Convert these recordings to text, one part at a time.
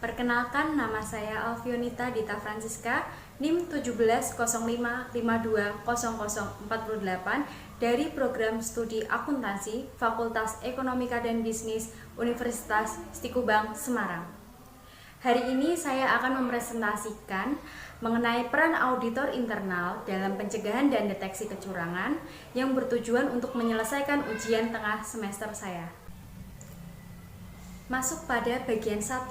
Perkenalkan, nama saya Alfionita Dita Francisca, NIM 1705520048 dari Program Studi Akuntansi Fakultas Ekonomika dan Bisnis Universitas Stikubang, Semarang. Hari ini saya akan mempresentasikan mengenai peran auditor internal dalam pencegahan dan deteksi kecurangan yang bertujuan untuk menyelesaikan ujian tengah semester saya. Masuk pada bagian 1,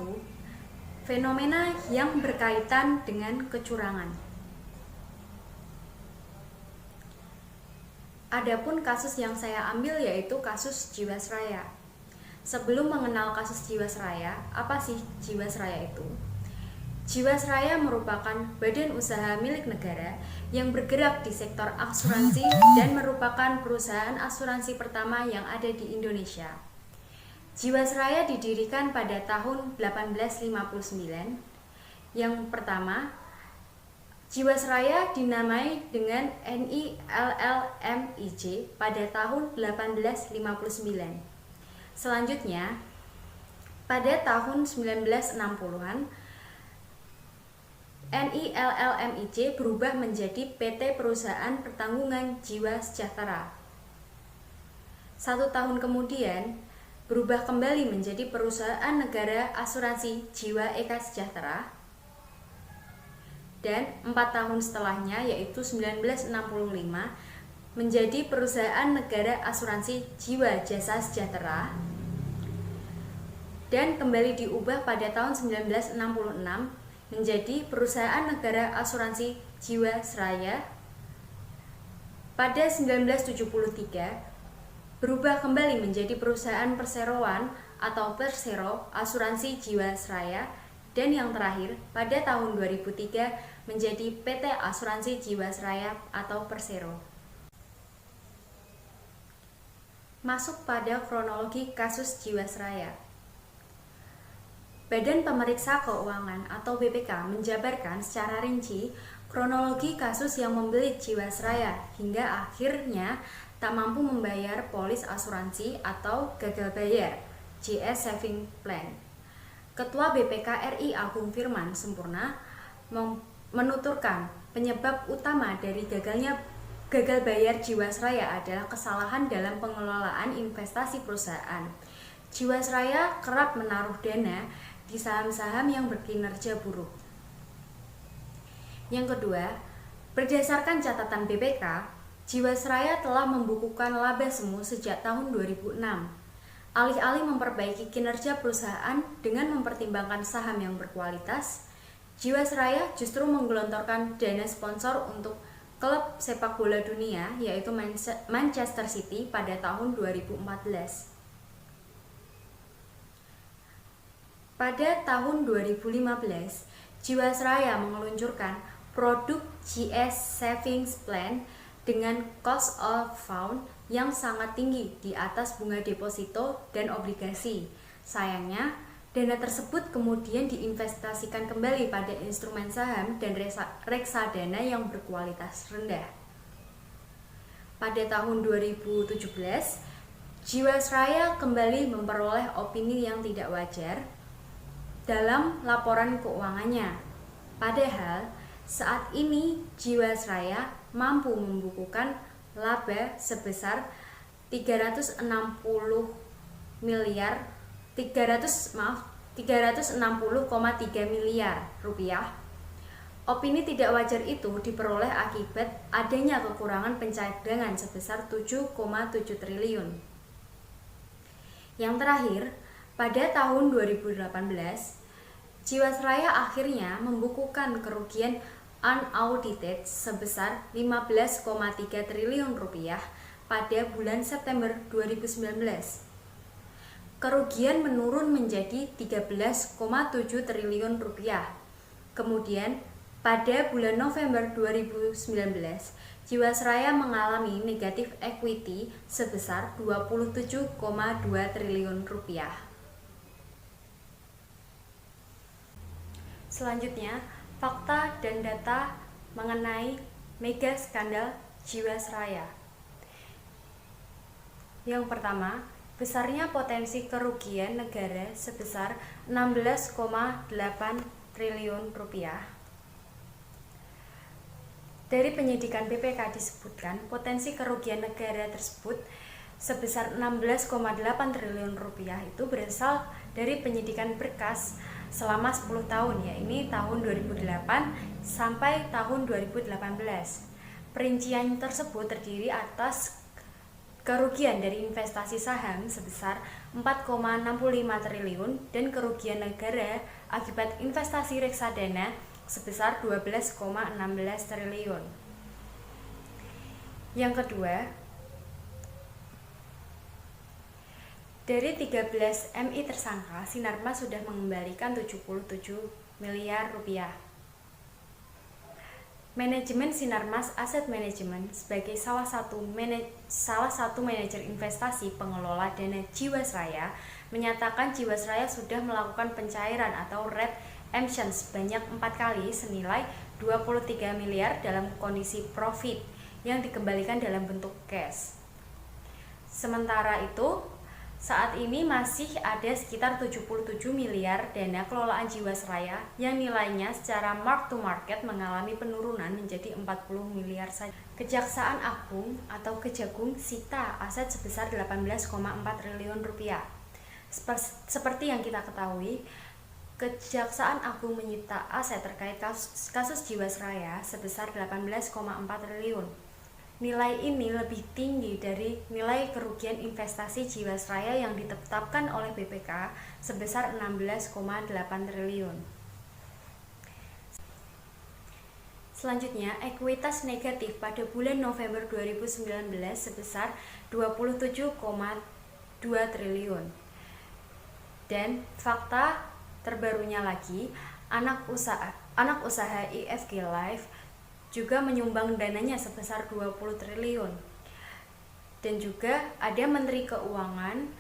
fenomena yang berkaitan dengan kecurangan. Adapun kasus yang saya ambil yaitu kasus Jiwasraya. Sebelum mengenal kasus Jiwasraya, apa sih Jiwasraya itu? Jiwasraya merupakan badan usaha milik negara yang bergerak di sektor asuransi dan merupakan perusahaan asuransi pertama yang ada di Indonesia. Jiwasraya didirikan pada tahun 1859. Yang pertama, Jiwasraya dinamai dengan NILLMIJ pada tahun 1859. Selanjutnya, pada tahun 1960-an, NILLMIJ berubah menjadi PT Perusahaan Pertanggungan Jiwa Sejahtera. 1 tahun kemudian, berubah kembali menjadi Perusahaan Negara Asuransi Jiwa Eka Sejahtera. Dan 4 tahun setelahnya, yaitu 1965, menjadi Perusahaan Negara Asuransi Jiwa Jasa Sejahtera, dan kembali diubah pada tahun 1966 menjadi Perusahaan Negara Asuransi Jiwasraya. Pada 1973 berubah kembali menjadi Perusahaan Perseroan atau Persero Asuransi Jiwasraya, dan yang terakhir pada tahun 2003 menjadi PT Asuransi Jiwasraya atau Persero. Masuk pada kronologi kasus Jiwasraya. Badan Pemeriksa Keuangan atau BPK menjabarkan secara rinci kronologi kasus yang membelit Jiwasraya hingga akhirnya tak mampu membayar polis asuransi atau gagal bayar JS Saving Plan. Ketua BPK RI Agung Firman Sempurna menuturkan penyebab utama dari gagal bayar Jiwasraya adalah kesalahan dalam pengelolaan investasi perusahaan. Jiwasraya kerap menaruh dana di saham-saham yang berkinerja buruk. Yang kedua, berdasarkan catatan BPK, Jiwasraya telah membukukan laba semu sejak tahun 2006. Alih-alih memperbaiki kinerja perusahaan dengan mempertimbangkan saham yang berkualitas, Jiwasraya justru menggelontorkan dana sponsor untuk klub sepak bola dunia, yaitu Manchester City pada tahun 2014. Pada tahun 2015, Jiwasraya meluncurkan produk JS Savings Plan dengan cost of fund yang sangat tinggi di atas bunga deposito dan obligasi. Sayangnya, dana tersebut kemudian diinvestasikan kembali pada instrumen saham dan reksadana yang berkualitas rendah. Pada tahun 2017, Jiwasraya kembali memperoleh opini yang tidak wajar dalam laporan keuangannya. Padahal saat ini Jiwasraya mampu membukukan laba sebesar 360,3 miliar rupiah. Opini tidak wajar itu diperoleh akibat adanya kekurangan pencadangan sebesar 7,7 triliun. Yang terakhir, pada tahun 2018, Jiwasraya akhirnya membukukan kerugian unaudited sebesar 15,3 triliun rupiah pada bulan September 2019. Kerugian menurun menjadi 13,7 triliun rupiah. Kemudian, pada bulan November 2019, Jiwasraya mengalami negatif equity sebesar 27,2 triliun rupiah. Selanjutnya, fakta dan data mengenai mega skandal Jiwasraya. Yang pertama, Besarnya potensi kerugian negara sebesar 16,8 triliun rupiah. Dari penyidikan BPK disebutkan potensi kerugian negara tersebut sebesar 16,8 triliun rupiah itu berasal dari penyidikan berkas selama 10 tahun, yakni tahun 2008 sampai tahun 2018. Perincian tersebut terdiri atas kerugian dari investasi saham sebesar 4,65 triliun dan kerugian negara akibat investasi reksadana sebesar 12,16 triliun. Yang kedua, dari 13 MI tersangka, Sinarmas sudah mengembalikan 77 miliar rupiah. Manajemen Sinarmas Asset Management sebagai salah satu manajer investasi pengelola dana Jiwasraya menyatakan Jiwasraya sudah melakukan pencairan atau redemption sebanyak 4 kali senilai 23 miliar dalam kondisi profit yang dikembalikan dalam bentuk cash. Sementara itu, saat ini masih ada sekitar 77 miliar dana kelolaan Jiwasraya yang nilainya secara mark to market mengalami penurunan menjadi 40 miliar saja. Kejaksaan Agung atau Kejagung sita aset sebesar 18,4 triliun rupiah. Seperti yang kita ketahui, Kejaksaan Agung menyita aset terkait kasus Jiwasraya sebesar 18,4 triliun. Nilai ini lebih tinggi dari nilai kerugian investasi Jiwasraya yang ditetapkan oleh BPK sebesar 16,8 triliun. Selanjutnya, ekuitas negatif pada bulan November 2019 sebesar 27,2 triliun. Dan fakta terbarunya lagi, anak usaha IFG Life juga menyumbang dananya sebesar 20 triliun. Dan juga ada Menteri Keuangan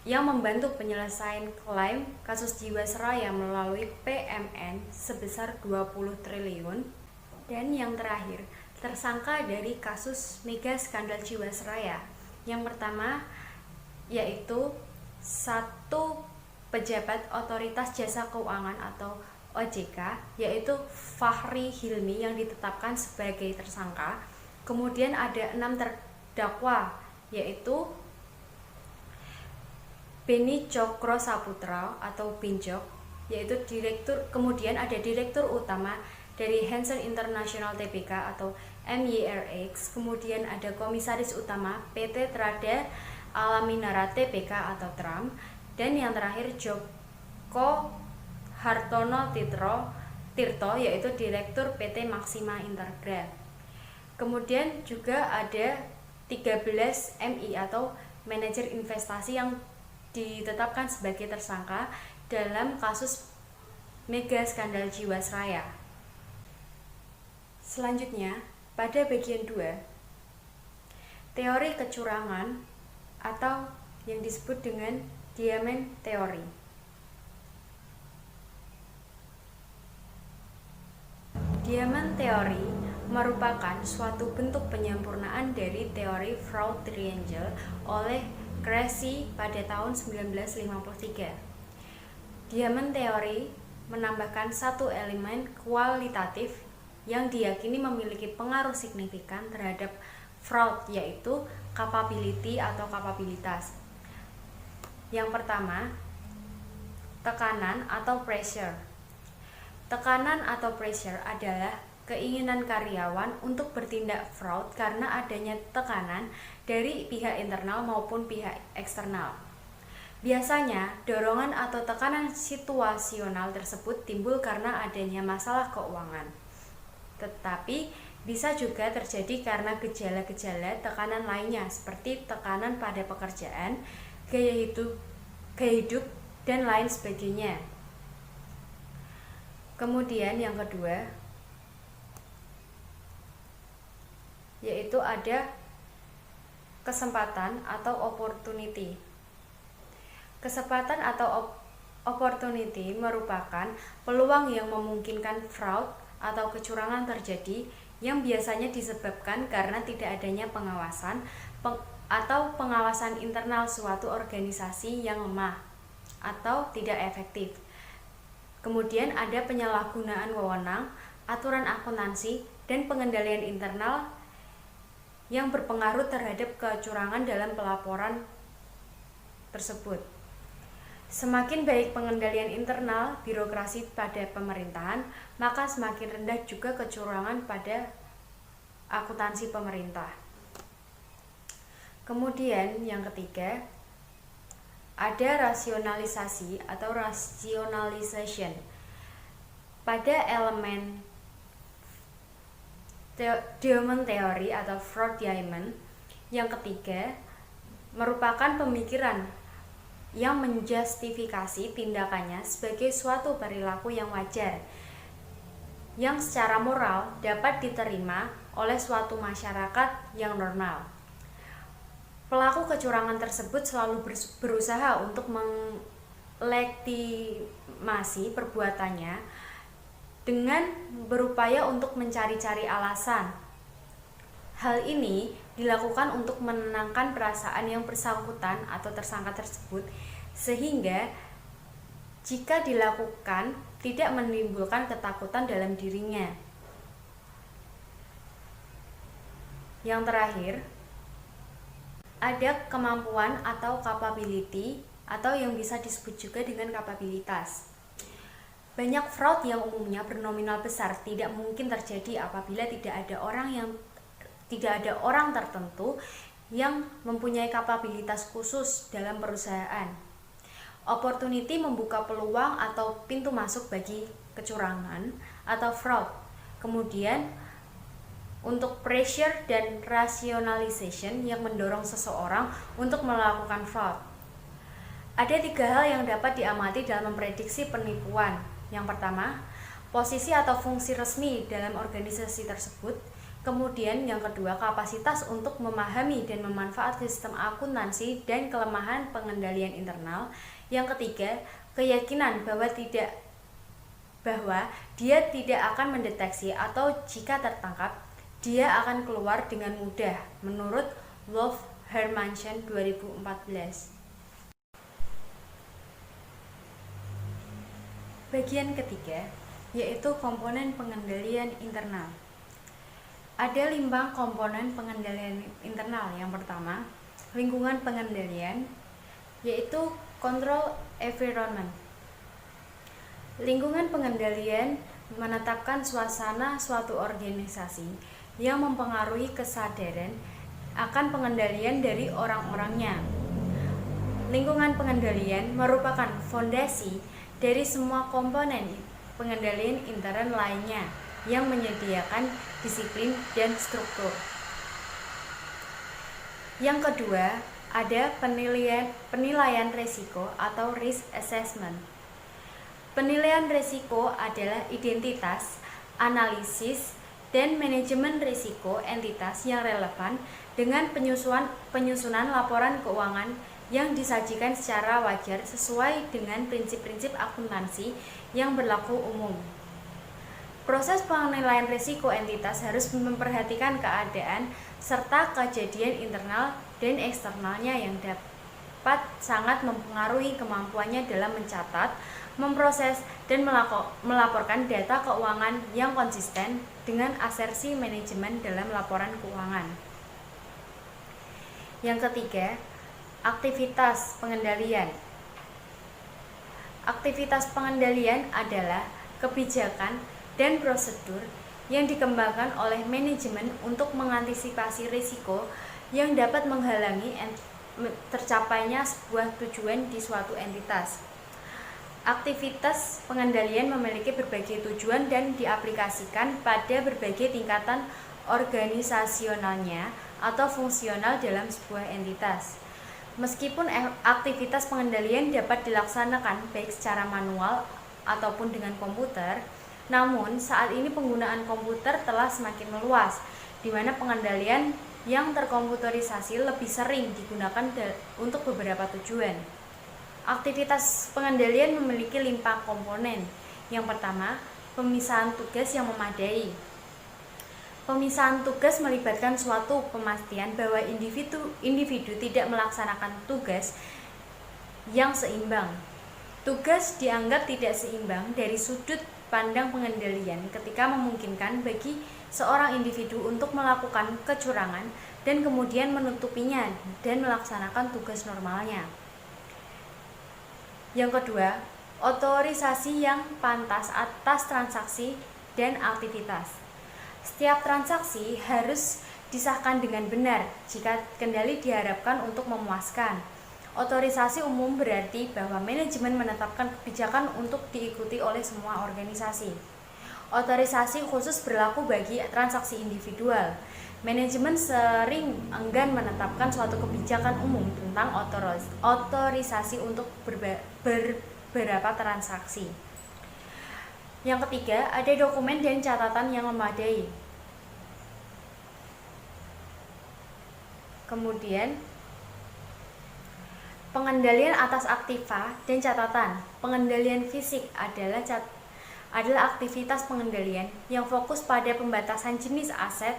yang membantu penyelesaian klaim kasus Jiwasraya melalui PMN sebesar 20 triliun. Dan yang terakhir, tersangka dari kasus mega skandal Jiwasraya. Yang pertama yaitu satu pejabat Otoritas Jasa Keuangan atau OJK, yaitu Fahri Hilmi yang ditetapkan sebagai tersangka. Kemudian ada 6 terdakwa, yaitu Beni Cokro Saputra atau Benjok, yaitu direktur. Kemudian ada direktur utama dari Hansen International Tbk atau MYRX. Kemudian ada komisaris utama PT Trada Alaminara Tbk atau TRAM. Dan yang terakhir Joko Hartono Tirto, yaitu Direktur PT Maxima Integra. Kemudian juga ada 13 MI atau manajer investasi yang ditetapkan sebagai tersangka dalam kasus mega skandal Jiwasraya. Selanjutnya, pada bagian 2, teori kecurangan atau yang disebut dengan Diamond Theory. Diamond Theory merupakan suatu bentuk penyempurnaan dari teori fraud triangle oleh Cressy pada tahun 1953. Diamond Theory menambahkan satu elemen kualitatif yang diyakini memiliki pengaruh signifikan terhadap fraud, yaitu capability atau kapabilitas. Yang pertama, tekanan atau pressure. Tekanan atau pressure adalah keinginan karyawan untuk bertindak fraud karena adanya tekanan dari pihak internal maupun pihak eksternal. Biasanya, dorongan atau tekanan situasional tersebut timbul karena adanya masalah keuangan. Tetapi bisa juga terjadi karena gejala-gejala tekanan lainnya seperti tekanan pada pekerjaan, gaya hidup, dan lain sebagainya. Kemudian yang kedua, yaitu ada kesempatan atau opportunity. Kesempatan atau opportunity merupakan peluang yang memungkinkan fraud atau kecurangan terjadi yang biasanya disebabkan karena tidak adanya pengawasan, atau pengawasan internal suatu organisasi yang lemah atau tidak efektif. Kemudian ada penyalahgunaan wewenang, aturan akuntansi, dan pengendalian internal yang berpengaruh terhadap kecurangan dalam pelaporan tersebut. Semakin baik pengendalian internal birokrasi pada pemerintahan, maka semakin rendah juga kecurangan pada akuntansi pemerintah. Kemudian yang ketiga, ada rasionalisasi atau rationalization. Pada elemen Diamond Theory atau Fraud Diamond, yang ketiga merupakan pemikiran yang menjustifikasi tindakannya sebagai suatu perilaku yang wajar, yang secara moral dapat diterima oleh suatu masyarakat yang normal. Pelaku kecurangan tersebut selalu berusaha untuk melegitimasi perbuatannya dengan berupaya untuk mencari-cari alasan. Hal ini dilakukan untuk menenangkan perasaan yang bersangkutan atau tersangka tersebut, sehingga jika dilakukan tidak menimbulkan ketakutan dalam dirinya. Yang terakhir, ada kemampuan atau capability, atau yang bisa disebut juga dengan kapabilitas. Banyak fraud yang umumnya bernominal besar tidak mungkin terjadi apabila tidak ada orang tertentu yang mempunyai kapabilitas khusus dalam perusahaan. Opportunity membuka peluang atau pintu masuk bagi kecurangan atau fraud. Kemudian untuk pressure dan rationalization yang mendorong seseorang untuk melakukan fraud. Ada 3 hal yang dapat diamati dalam memprediksi penipuan. Yang pertama, posisi atau fungsi resmi dalam organisasi tersebut. Kemudian yang kedua, kapasitas untuk memahami dan memanfaatkan sistem akuntansi dan kelemahan pengendalian internal. Yang ketiga, keyakinan bahwa dia tidak akan mendeteksi atau jika tertangkap, dia akan keluar dengan mudah, menurut Wolf Hermansen 2014. Bagian ketiga, yaitu komponen pengendalian internal. Ada 5 komponen pengendalian internal. Yang pertama, lingkungan pengendalian, yaitu control environment. Lingkungan pengendalian menetapkan suasana suatu organisasi yang mempengaruhi kesadaran akan pengendalian dari orang-orangnya. Lingkungan pengendalian merupakan fondasi dari semua komponen pengendalian intern lainnya yang menyediakan disiplin dan struktur. Yang kedua, ada penilaian risiko atau risk assessment. Penilaian risiko adalah identitas, analisis, dan manajemen risiko entitas yang relevan dengan penyusunan laporan keuangan yang disajikan secara wajar sesuai dengan prinsip-prinsip akuntansi yang berlaku umum. Proses penilaian risiko entitas harus memperhatikan keadaan serta kejadian internal dan eksternalnya yang dapat sangat mempengaruhi kemampuannya dalam mencatat, memproses, dan melaporkan data keuangan yang konsisten dengan asersi manajemen dalam laporan keuangan. Yang ketiga, aktivitas pengendalian. Aktivitas pengendalian adalah kebijakan dan prosedur yang dikembangkan oleh manajemen untuk mengantisipasi risiko yang dapat menghalangi tercapainya sebuah tujuan di suatu entitas. Aktivitas pengendalian memiliki berbagai tujuan dan diaplikasikan pada berbagai tingkatan organisasionalnya atau fungsional dalam sebuah entitas. Meskipun aktivitas pengendalian dapat dilaksanakan baik secara manual ataupun dengan komputer, namun saat ini penggunaan komputer telah semakin meluas, di mana pengendalian yang terkomputerisasi lebih sering digunakan untuk beberapa tujuan. Aktivitas pengendalian memiliki 5 komponen. Yang pertama, pemisahan tugas yang memadai. Pemisahan tugas melibatkan suatu pemastian bahwa individu tidak melaksanakan tugas yang seimbang. Tugas dianggap tidak seimbang dari sudut pandang pengendalian ketika memungkinkan bagi seorang individu untuk melakukan kecurangan dan kemudian menutupinya dan melaksanakan tugas normalnya. Yang kedua, otorisasi yang pantas atas transaksi dan aktivitas. Setiap transaksi harus disahkan dengan benar jika kendali diharapkan untuk memuaskan. Otorisasi umum berarti bahwa manajemen menetapkan kebijakan untuk diikuti oleh semua organisasi. Otorisasi khusus berlaku bagi transaksi individual. Manajemen sering enggan menetapkan suatu kebijakan umum tentang otorisasi untuk beberapa transaksi. Yang ketiga, ada dokumen dan catatan yang memadai. Kemudian, pengendalian atas aktiva dan catatan. Pengendalian fisik adalah aktivitas pengendalian yang fokus pada pembatasan jenis aset,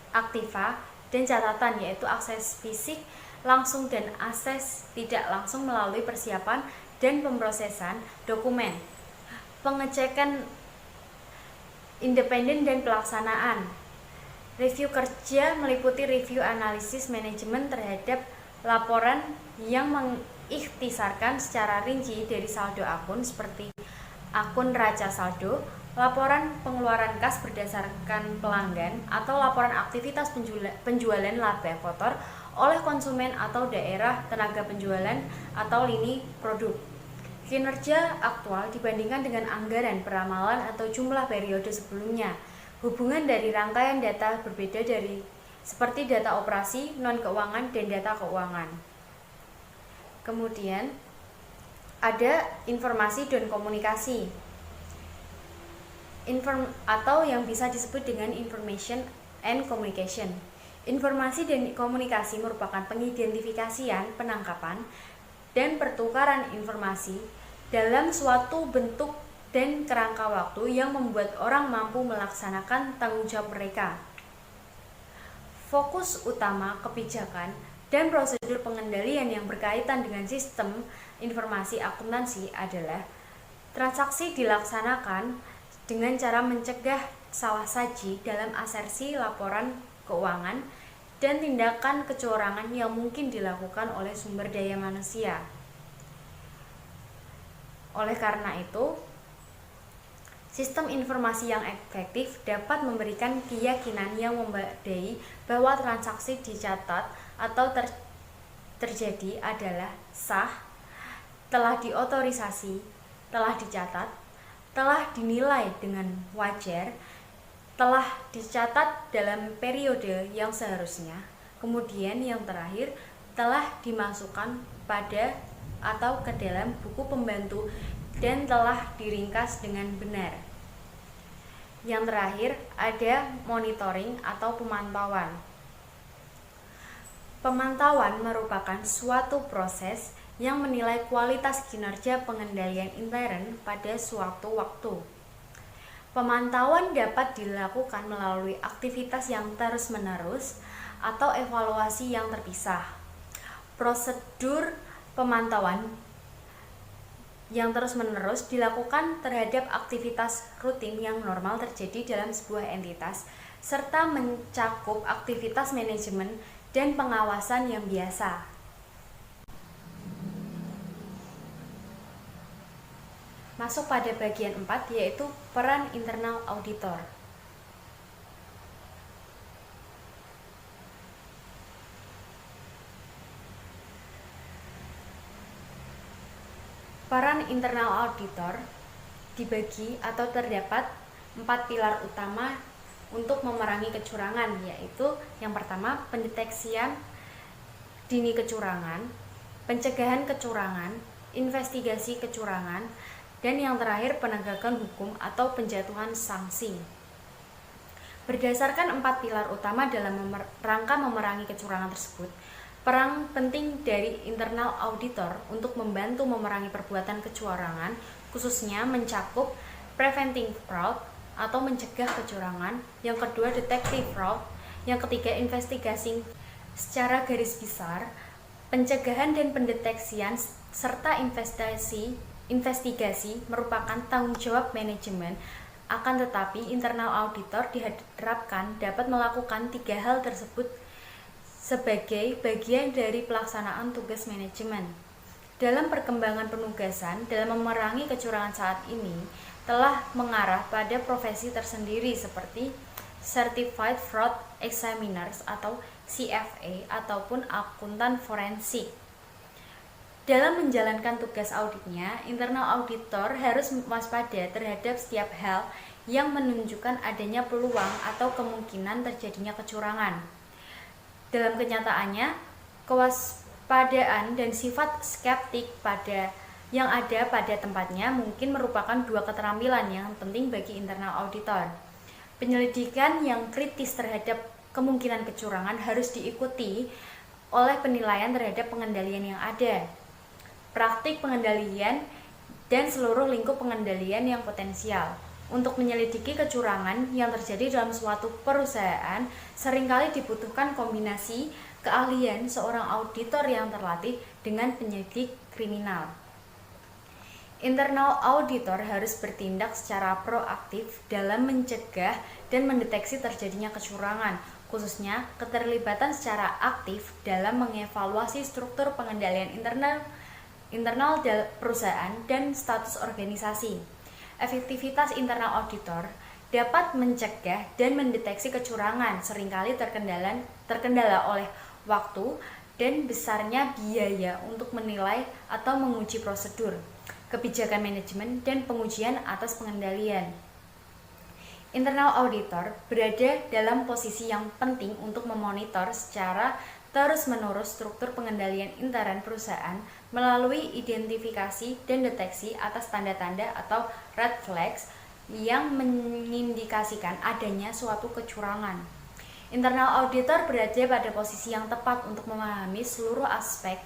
aktiva, dan catatan, yaitu akses fisik langsung dan akses tidak langsung melalui persiapan dan pemrosesan dokumen. Pengecekan independen dan pelaksanaan. Review kerja meliputi review analisis manajemen terhadap laporan yang mengikhtisarkan secara rinci dari saldo akun seperti akun raca saldo, laporan pengeluaran kas berdasarkan pelanggan, atau laporan aktivitas penjualan laba kotor oleh konsumen atau daerah tenaga penjualan atau lini produk. Kinerja aktual dibandingkan dengan anggaran, peramalan, atau jumlah periode sebelumnya. Hubungan dari rangkaian data berbeda seperti data operasi, non-keuangan, dan data keuangan. Kemudian, ada informasi dan komunikasi. Atau yang bisa disebut dengan information and communication. Informasi dan komunikasi merupakan pengidentifikasian, penangkapan, dan pertukaran informasi dalam suatu bentuk dan kerangka waktu yang membuat orang mampu melaksanakan tanggung jawab mereka. Fokus utama kebijakan dan prosedur pengendalian yang berkaitan dengan sistem informasi akuntansi adalah transaksi dilaksanakan dengan cara mencegah salah saji dalam asersi laporan keuangan dan tindakan kecurangan yang mungkin dilakukan oleh sumber daya manusia. Oleh karena itu, sistem informasi yang efektif dapat memberikan keyakinan yang memadai bahwa transaksi dicatat atau terjadi adalah sah, telah diotorisasi, telah dicatat, telah dinilai dengan wajar, telah dicatat dalam periode yang seharusnya, kemudian yang terakhir telah dimasukkan pada atau ke dalam buku pembantu dan telah diringkas dengan benar. Yang terakhir ada monitoring atau pemantauan. Pemantauan merupakan suatu proses yang menilai kualitas kinerja pengendalian intern pada suatu waktu. Pemantauan dapat dilakukan melalui aktivitas yang terus-menerus atau evaluasi yang terpisah. Prosedur pemantauan yang terus-menerus dilakukan terhadap aktivitas rutin yang normal terjadi dalam sebuah entitas, serta mencakup aktivitas manajemen dan pengawasan yang biasa. Masuk pada bagian 4, yaitu peran internal auditor. Peran internal auditor dibagi atau terdapat 4 pilar utama untuk memerangi kecurangan, yaitu yang pertama pendeteksian dini kecurangan, pencegahan kecurangan, investigasi kecurangan, dan yang terakhir penegakan hukum atau penjatuhan sanksi. Berdasarkan 4 pilar utama dalam rangka memerangi kecurangan tersebut, peran penting dari internal auditor untuk membantu memerangi perbuatan kecurangan khususnya mencakup preventing fraud atau mencegah kecurangan. Yang kedua, detective fraud. Yang ketiga, investigasi. Secara garis besar, pencegahan dan pendeteksian serta investigasi merupakan tanggung jawab manajemen. Akan tetapi, internal auditor diharapkan dapat melakukan tiga hal tersebut sebagai bagian dari pelaksanaan tugas manajemen. Dalam perkembangan penugasan dalam memerangi kecurangan saat ini telah mengarah pada profesi tersendiri seperti Certified Fraud Examiners atau CFA ataupun akuntan forensik. Dalam menjalankan tugas auditnya, internal auditor harus waspada terhadap setiap hal yang menunjukkan adanya peluang atau kemungkinan terjadinya kecurangan. Dalam kenyataannya, kewaspadaan dan sifat skeptik yang ada pada tempatnya mungkin merupakan dua keterampilan yang penting bagi internal auditor. Penyelidikan yang kritis terhadap kemungkinan kecurangan harus diikuti oleh penilaian terhadap pengendalian yang ada, praktik pengendalian, dan seluruh lingkup pengendalian yang potensial. Untuk menyelidiki kecurangan yang terjadi dalam suatu perusahaan, seringkali dibutuhkan kombinasi keahlian seorang auditor yang terlatih dengan penyelidik kriminal. Internal auditor harus bertindak secara proaktif dalam mencegah dan mendeteksi terjadinya kecurangan, khususnya keterlibatan secara aktif dalam mengevaluasi struktur pengendalian internal perusahaan dan status organisasi. Efektivitas internal auditor dapat mencegah dan mendeteksi kecurangan, seringkali terkendala oleh waktu dan besarnya biaya untuk menilai atau menguji prosedur, kebijakan manajemen, dan pengujian atas pengendalian. Internal auditor berada dalam posisi yang penting untuk memonitor secara terus-menerus struktur pengendalian intern perusahaan melalui identifikasi dan deteksi atas tanda-tanda atau red flags yang mengindikasikan adanya suatu kecurangan. Internal auditor berada pada posisi yang tepat untuk memahami seluruh aspek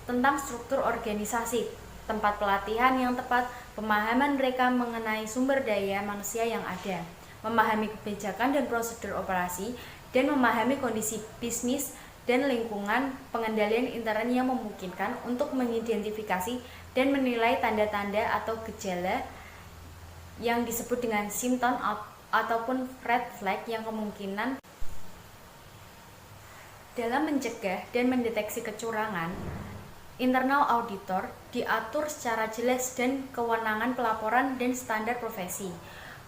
tentang struktur organisasi, tempat pelatihan yang tepat, pemahaman mereka mengenai sumber daya manusia yang ada, memahami kebijakan dan prosedur operasi, dan memahami kondisi bisnis dan lingkungan pengendalian intern yang memungkinkan untuk mengidentifikasi dan menilai tanda-tanda atau gejala yang disebut dengan simptom ataupun red flag yang kemungkinan. Dalam mencegah dan mendeteksi kecurangan, internal auditor diatur secara jelas dan kewenangan pelaporan dan standar profesi.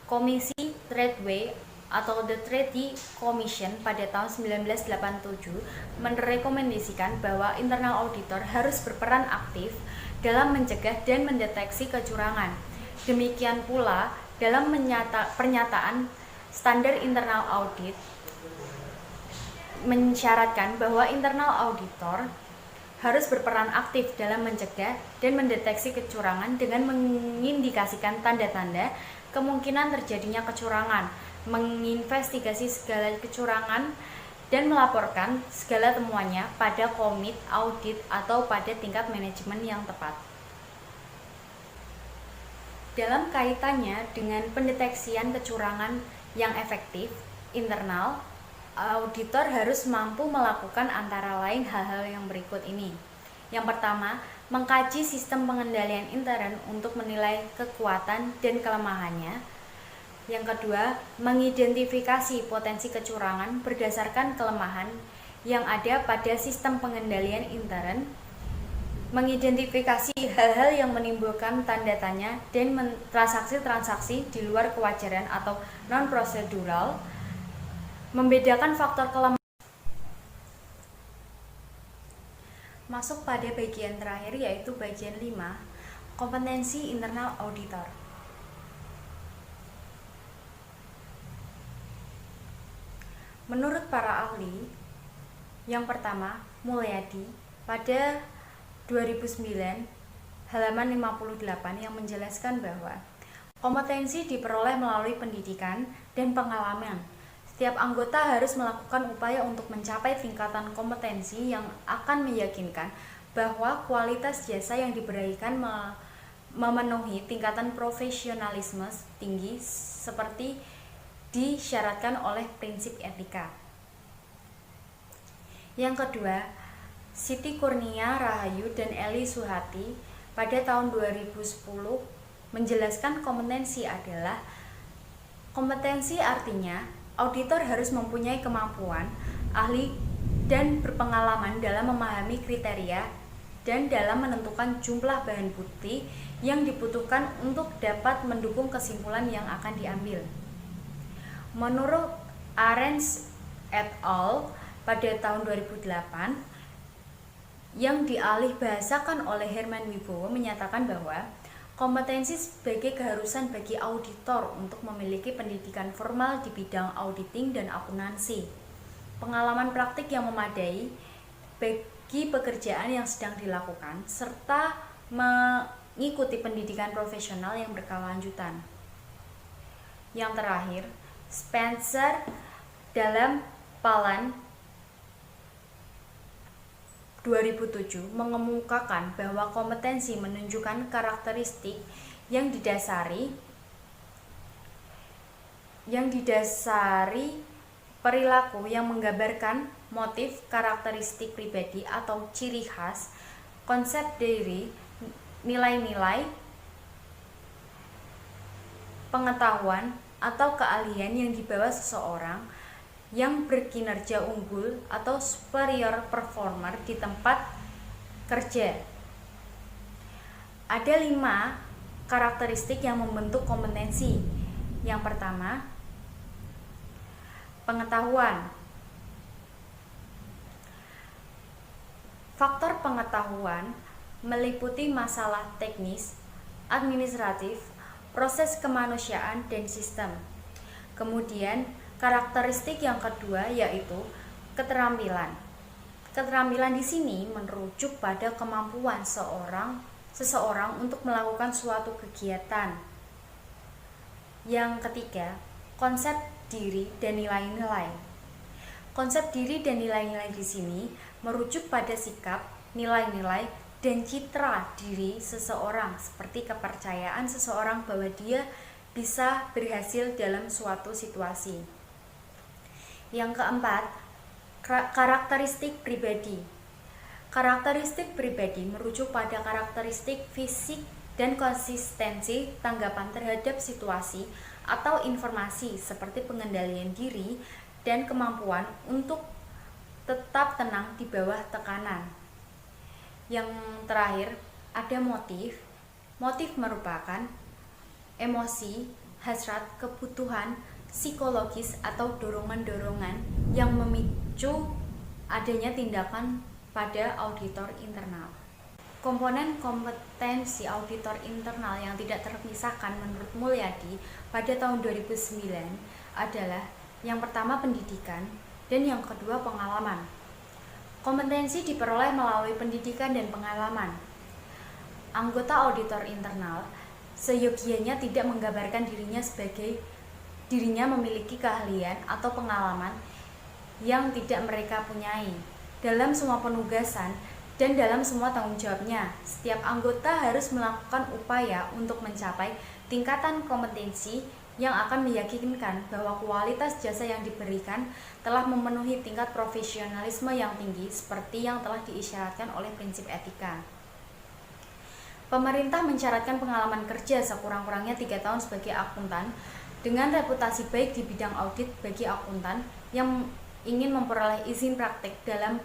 Komisi Tradeway atau The Treaty Commission pada tahun 1987 merekomendasikan bahwa internal auditor harus berperan aktif dalam mencegah dan mendeteksi kecurangan. Demikian pula dalam pernyataan standar internal audit mensyaratkan bahwa internal auditor harus berperan aktif dalam mencegah dan mendeteksi kecurangan dengan mengindikasikan tanda-tanda kemungkinan terjadinya kecurangan, menginvestigasi segala kecurangan, dan melaporkan segala temuannya pada komite audit atau pada tingkat manajemen yang tepat. Dalam kaitannya dengan pendeteksian kecurangan yang efektif, internal auditor harus mampu melakukan antara lain hal-hal yang berikut ini. Yang pertama, mengkaji sistem pengendalian intern untuk menilai kekuatan dan kelemahannya. Yang kedua, mengidentifikasi potensi kecurangan berdasarkan kelemahan yang ada pada sistem pengendalian intern, mengidentifikasi hal-hal yang menimbulkan tanda tanya dan transaksi-transaksi di luar kewajaran atau non-prosedural, membedakan faktor kelemahan. Masuk pada bagian terakhir, yaitu bagian 5, kompetensi internal auditor. Menurut para ahli, yang pertama, Mulyadi pada 2009 halaman 58 yang menjelaskan bahwa kompetensi diperoleh melalui pendidikan dan pengalaman. Setiap anggota harus melakukan upaya untuk mencapai tingkatan kompetensi yang akan meyakinkan bahwa kualitas jasa yang diberikan memenuhi tingkatan profesionalisme tinggi seperti disyaratkan oleh prinsip etika. Yang kedua, Siti Kurnia Rahayu dan Eli Suhati pada tahun 2010 menjelaskan kompetensi adalah kompetensi artinya auditor harus mempunyai kemampuan, ahli, dan berpengalaman dalam memahami kriteria dan dalam menentukan jumlah bahan bukti yang dibutuhkan untuk dapat mendukung kesimpulan yang akan diambil. Menurut Arens et al. Pada tahun 2008, yang dialih bahasakan oleh Herman Wibowo menyatakan bahwa kompetensi sebagai keharusan bagi auditor untuk memiliki pendidikan formal di bidang auditing dan akuntansi, pengalaman praktik yang memadai bagi pekerjaan yang sedang dilakukan, serta mengikuti pendidikan profesional yang berkelanjutan. Yang terakhir, Spencer dalam Palan 2007 mengemukakan bahwa kompetensi menunjukkan karakteristik yang didasari perilaku yang menggambarkan motif, karakteristik pribadi atau ciri khas, konsep diri, nilai-nilai, pengetahuan atau keahlian yang dibawa seseorang yang berkinerja unggul atau superior performer di tempat kerja. Ada 5 karakteristik yang membentuk kompetensi. Yang pertama, pengetahuan. Faktor pengetahuan meliputi masalah teknis, administratif, proses kemanusiaan, dan sistem. Kemudian, karakteristik yang kedua yaitu keterampilan. Keterampilan di sini merujuk pada kemampuan seseorang untuk melakukan suatu kegiatan. Yang ketiga, konsep diri dan nilai-nilai. Konsep diri dan nilai-nilai di sini merujuk pada sikap, nilai-nilai, dan citra diri seseorang, seperti kepercayaan seseorang bahwa dia bisa berhasil dalam suatu situasi. Yang keempat, karakteristik pribadi. Karakteristik pribadi merujuk pada karakteristik fisik dan konsistensi tanggapan terhadap situasi atau informasi seperti pengendalian diri dan kemampuan untuk tetap tenang di bawah tekanan. Yang terakhir, ada motif. Motif merupakan emosi, hasrat, kebutuhan psikologis atau dorongan-dorongan yang memicu adanya tindakan pada auditor internal. Komponen kompetensi auditor internal yang tidak terpisahkan menurut Mulyadi pada tahun 2009 adalah yang pertama pendidikan dan yang kedua pengalaman. Kompetensi diperoleh melalui pendidikan dan pengalaman. Anggota auditor internal seyogianya tidak menggambarkan dirinya memiliki keahlian atau pengalaman yang tidak mereka punyai. Dalam semua penugasan dan dalam semua tanggung jawabnya, setiap anggota harus melakukan upaya untuk mencapai tingkatan kompetensi yang akan meyakinkan bahwa kualitas jasa yang diberikan telah memenuhi tingkat profesionalisme yang tinggi seperti yang telah diisyaratkan oleh prinsip etika. Pemerintah mensyaratkan pengalaman kerja sekurang-kurangnya 3 tahun sebagai akuntan dengan reputasi baik di bidang audit bagi akuntan yang ingin memperoleh izin praktik dalam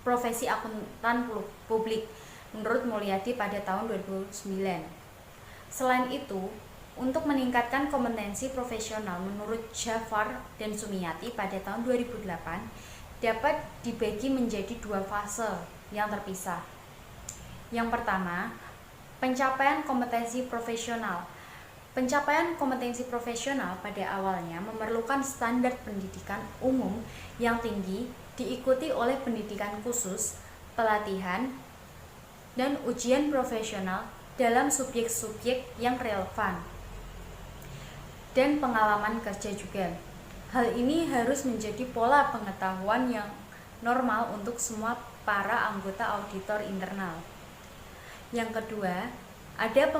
profesi akuntan publik menurut Mulyadi pada tahun 2009. Selain itu, untuk meningkatkan kompetensi profesional menurut Jafar dan Sumiyati pada tahun 2008 dapat dibagi menjadi 2 fase yang terpisah. Yang pertama, pencapaian kompetensi profesional. Pencapaian kompetensi profesional pada awalnya memerlukan standar pendidikan umum yang tinggi diikuti oleh pendidikan khusus, pelatihan, dan ujian profesional dalam subjek-subjek yang relevan, dan pengalaman kerja juga. Hal ini harus menjadi pola pengetahuan yang normal untuk semua para anggota auditor internal. Yang kedua, Ada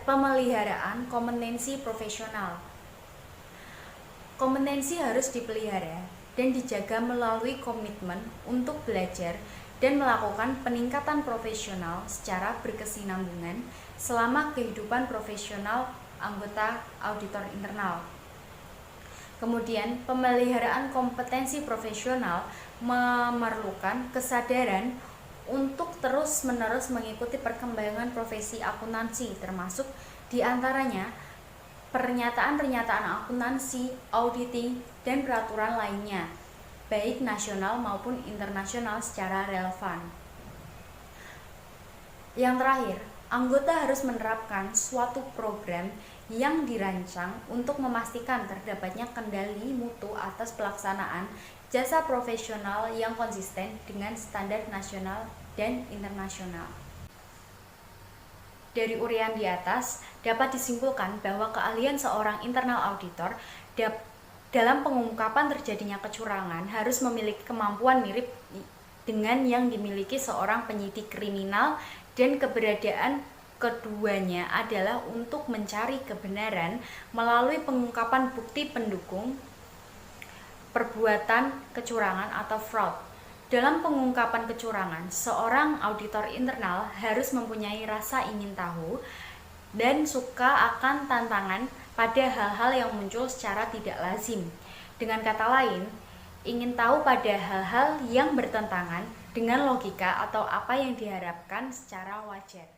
pemeliharaan kompetensi profesional. Kompetensi harus dipelihara dan dijaga melalui komitmen untuk belajar dan melakukan peningkatan profesional secara berkesinambungan selama kehidupan profesional anggota auditor internal. Kemudian, pemeliharaan kompetensi profesional memerlukan kesadaran untuk terus-menerus mengikuti perkembangan profesi akuntansi, termasuk diantaranya pernyataan-pernyataan akuntansi, auditing, dan peraturan lainnya, baik nasional maupun internasional secara relevan. Yang terakhir, anggota harus menerapkan suatu program yang dirancang untuk memastikan terdapatnya kendali mutu atas pelaksanaan jasa profesional yang konsisten dengan standar nasional dan internasional. Dari uraian di atas, dapat disimpulkan bahwa keahlian seorang internal auditor dalam pengungkapan terjadinya kecurangan harus memiliki kemampuan mirip dengan yang dimiliki seorang penyidik kriminal, dan keberadaan keduanya adalah untuk mencari kebenaran melalui pengungkapan bukti pendukung perbuatan kecurangan atau fraud. Dalam pengungkapan kecurangan, seorang auditor internal harus mempunyai rasa ingin tahu dan suka akan tantangan pada hal-hal yang muncul secara tidak lazim. Dengan kata lain, ingin tahu pada hal-hal yang bertentangan dengan logika atau apa yang diharapkan secara wajar.